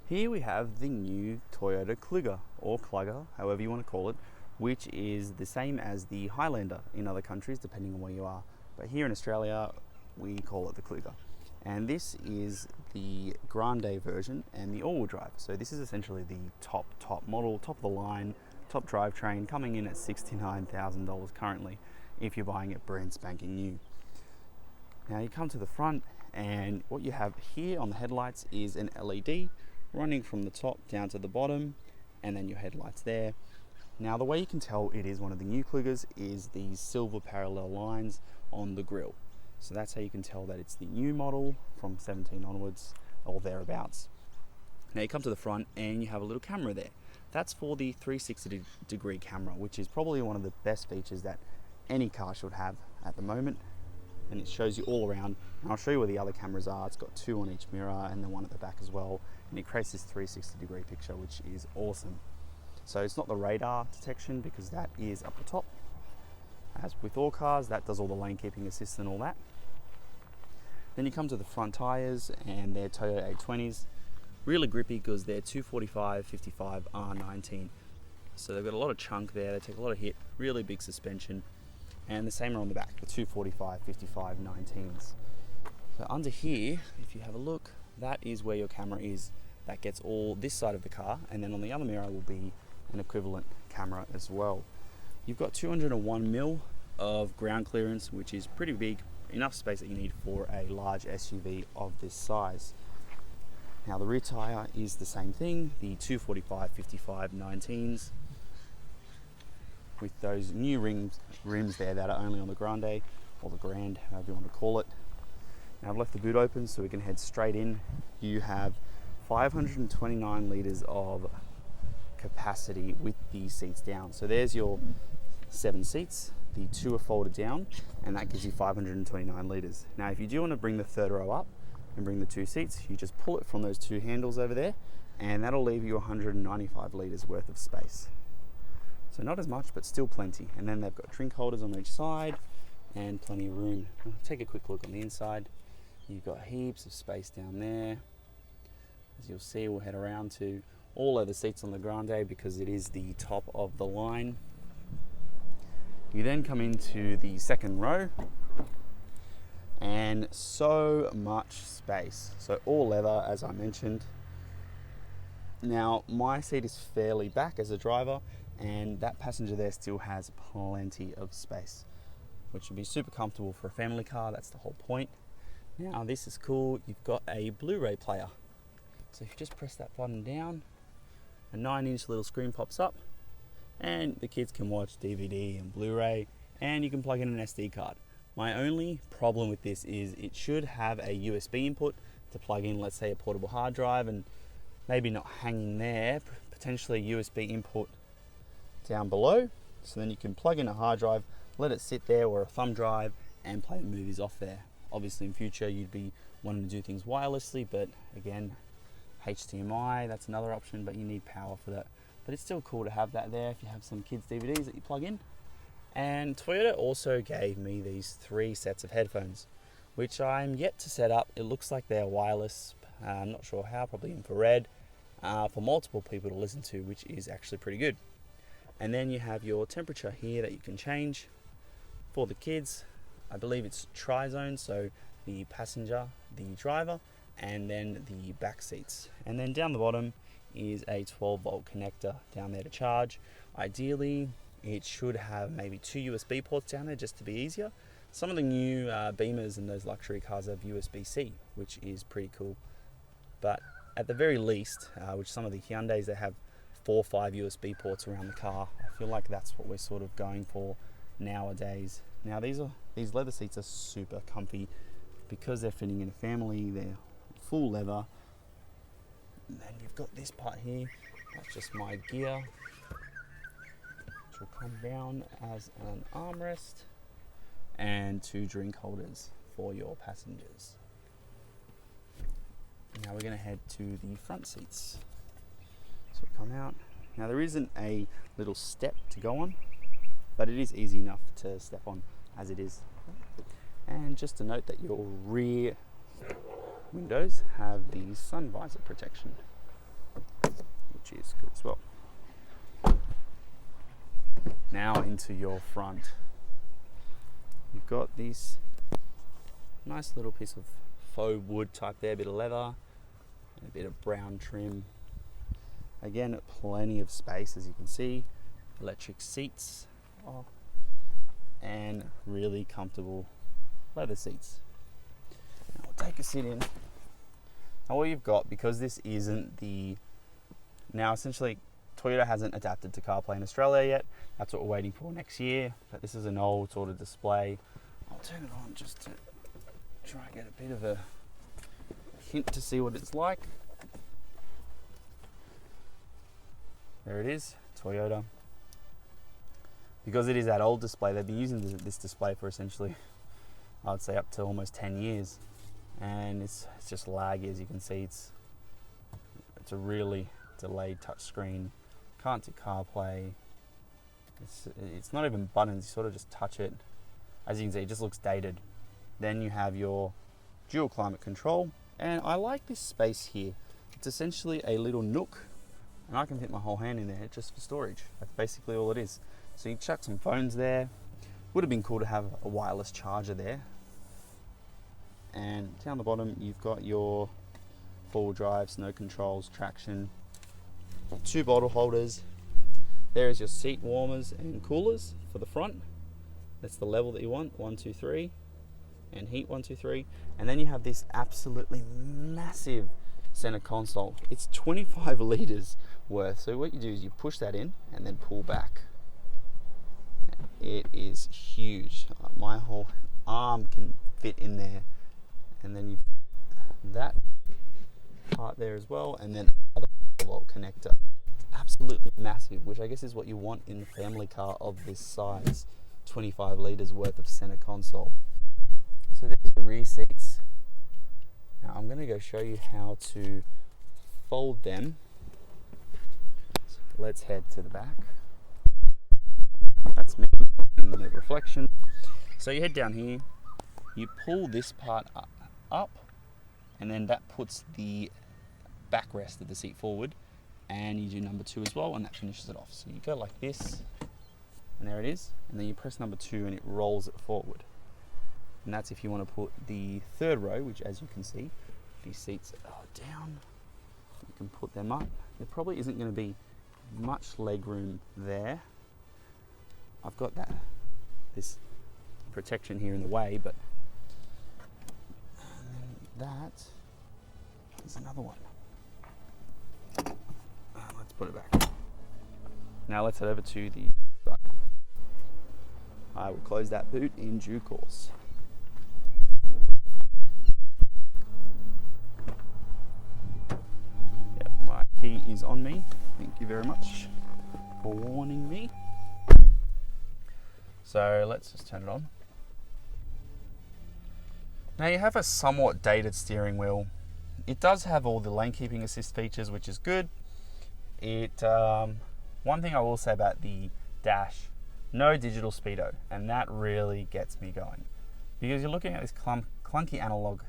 Here we have the new Toyota Kluger, or Kluger, however you want to call it, which is the same as the Highlander in other countries, depending on where you are. But here in Australia, we call it the Kluger. And this is the Grande version and the all-wheel drive. So this is essentially the top model, top of the line, top drivetrain, coming in at $69,000 currently, if you're buying it brand spanking new. Now you come to the front, and what you have here on the headlights is an LED running from the top down to the bottom, and then your headlights there. Now the way you can tell it is one of the new Klugers is these silver parallel lines on the grille. So that's how you can tell that it's the new model from 17 onwards or thereabouts. Now you come to the front and you have a little camera there. That's for the 360-degree camera, which is probably one of the best features that any car should have at the moment. And it shows you all around. And I'll show you where the other cameras are. It's got two on each mirror and then one at the back as well. And it creates this 360-degree picture, which is awesome. So it's not the radar detection because that is up the top. As with all cars, that does all the lane keeping assist and all that. Then you come to the front tires, and they're Toyota 820s. Really grippy because they're 245/55 R19. So they've got a lot of chunk there, they take a lot of hit, really big suspension. And the same are on the back, the 245/55 19s. So under here, if you have a look, that is where your camera is. That gets all this side of the car, and then on the other mirror will be an equivalent camera as well. You've got 201mm of ground clearance, which is pretty big, enough space that you need for a large SUV of this size. Now the rear tyre is the same thing, the 245/55 19s, with those new rims there that are only on the Grande, or the Grand, however you want to call it. Now I've left the boot open so we can head straight in. You have 529 litres of capacity with the seats down. So there's your 7 seats, the 2 are folded down, and that gives you 529 litres. Now if you do want to bring the third row up and bring the 2 seats, you just pull it from those 2 handles over there, and that'll leave you 195 litres worth of space. So not as much, but still plenty. And then they've got drink holders on each side and plenty of room. Take a quick look on the inside. You've got heaps of space down there. As you'll see, we'll head around to all leather seats on the Grande because it is the top of the line. You then come into the second row, and so much space. So all leather, as I mentioned. Now my seat is fairly back as a driver, and that passenger there still has plenty of space, which would be super comfortable for a family car. That's the whole point. Now this is cool, you've got a Blu-Ray player. So if you just press that button down, a 9-inch little screen pops up, and the kids can watch DVD and Blu-ray, and you can plug in an SD card. My only problem with this is it should have a USB input to plug in, let's say, a portable hard drive, and maybe not hanging there, potentially a USB input down below, so then you can plug in a hard drive, let it sit there, or a thumb drive, and play the movies off there. Obviously in future you'd be wanting to do things wirelessly, but again, HDMI, that's another option, but you need power for that. But it's still cool to have that there if you have some kids' DVDs that you plug in. And Toyota also gave me these 3 sets of headphones, which I'm yet to set up. It looks like they're wireless, I'm not sure how, probably infrared, for multiple people to listen to, which is actually pretty good. And then you have your temperature here that you can change for the kids. I believe it's tri-zone, so the passenger, the driver, and then the back seats. And then down the bottom is a 12-volt connector down there to charge. Ideally, it should have maybe 2 USB ports down there just to be easier. Some of the new Beamers and those luxury cars have USB-C, which is pretty cool. But at the very least, which some of the Hyundais, they have 4 or 5 USB ports around the car. I feel like that's what we're sort of going for nowadays. Now these leather seats are super comfy because they're fitting in a family. They're full leather. And then you've got this part here. That's just my gear, which will come down as an armrest, and 2 drink holders for your passengers. Now we're going to head to the front seats. So come out. Now there isn't a little step to go on, but it is easy enough to step on as it is. And just to note that your rear windows have the sun visor protection. which is good as well. Now into your front. You've got this nice little piece of faux wood type there, a bit of leather and a bit of brown trim. Again, plenty of space, as you can see. Electric seats, and really comfortable leather seats. Now we'll take a sit in. Now what you've got, because this isn't the, now essentially Toyota hasn't adapted to CarPlay in Australia yet. That's what we're waiting for next year. But this is an old sort of display. I'll turn it on just to try and get a bit of a hint to see what it's like. There it is, Toyota. Because it is that old display, they've been using this display for essentially, I'd say up to almost 10 years. And it's just laggy, as you can see. It's a really delayed touchscreen. Can't do CarPlay. It's not even buttons, you sort of just touch it. As you can see, it just looks dated. Then you have your dual climate control. And I like this space here. It's essentially a little nook, and I can fit my whole hand in there just for storage. That's basically all it is. So you chuck some phones there. Would have been cool to have a wireless charger there. And down the bottom, you've got your four-wheel drive, snow controls, traction, 2 bottle holders. There is your seat warmers and coolers for the front. That's the level that you want, 1, 2, 3, and heat 1, 2, 3. And then you have this absolutely massive center console. It's 25 liters worth. So what you do is you push that in and then pull back. It is huge. My whole arm can fit in there. And then you that part there as well, and then another volt connector. Absolutely massive, which I guess is what you want in a family car of this size. 25 liters worth of center console. So there's your rear seats. Now I'm going to go show you how to fold them. So let's head to the back. That's me in the reflection. So you head down here, you pull this part up, and then that puts the backrest of the seat forward, and you do number 2 as well, and that finishes it off. So you go like this, and there it is, and then you press number 2 and it rolls it forward. And that's if you want to put the 3rd row, which, as you can see, these seats are down. You can put them up. There probably isn't going to be much leg room there. I've got this protection here in the way, but that is another one. Let's put it back. Now let's head over to the side. I will close that boot in due course. Yep, my key is on me. Thank you very much for warning me. So let's just turn it on. Now you have a somewhat dated steering wheel. It does have all the lane keeping assist features, which is good. One thing I will say about the dash, no digital speedo, and that really gets me going, because you're looking at this clunky analog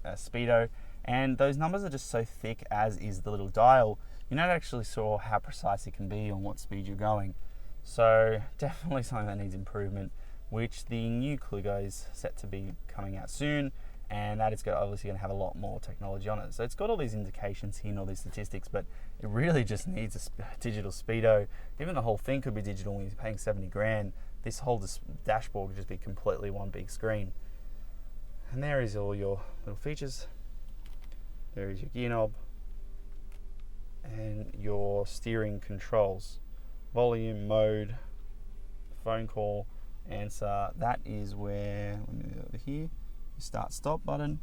speedo, and those numbers are just so thick, as is the little dial. You're not actually sure how precise it can be on what speed you're going. So definitely something that needs improvement, which the new Kluger is set to be coming out soon, and that is obviously going to have a lot more technology on it. So it's got all these indications here and all these statistics, but it really just needs a digital speedo. Even the whole thing could be digital when you're paying 70 grand. This whole dashboard would just be completely one big screen. And there is all your little features. There is your gear knob and your steering controls. Volume, mode, phone call, answer. That is where, let me go over here, your start stop button.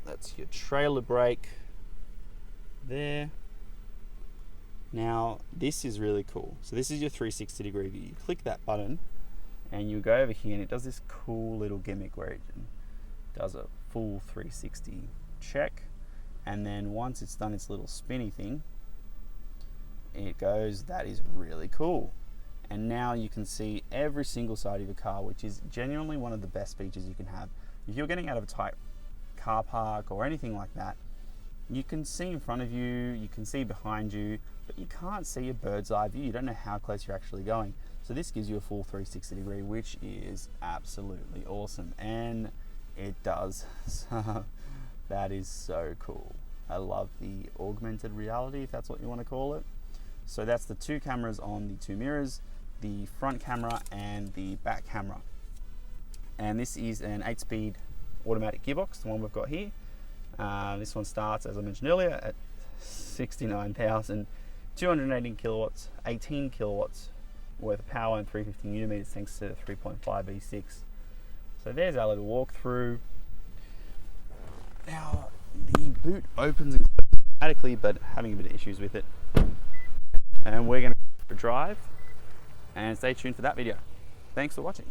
That's your trailer brake there. Now this is really cool. So this is your 360 degree view. You click that button and you go over here, and it does this cool little gimmick where it does a full 360 check, and then once it's done its little spinny thing, it goes. That is really cool. And now you can see every single side of your car, which is genuinely one of the best features you can have. If you're getting out of a tight car park or anything like that, You can see in front of you, you can see behind you, but you can't see a bird's eye view. You don't know how close you're actually going. So this gives you a full 360 degree, which is absolutely awesome. And it does. So that is so cool. I love the augmented reality, if that's what you want to call it. So that's the two cameras on the two mirrors, the front camera and the back camera. And this is an 8-speed automatic gearbox, the one we've got here. This one starts, as I mentioned earlier, at 69,218 kilowatts, 18 kilowatts worth of power and 350 newton meters thanks to the 3.5 V6. So there's our little walkthrough. Now the boot opens and closes automatically, but having a bit of issues with it. And we're going to drive and stay tuned for that video. Thanks for watching.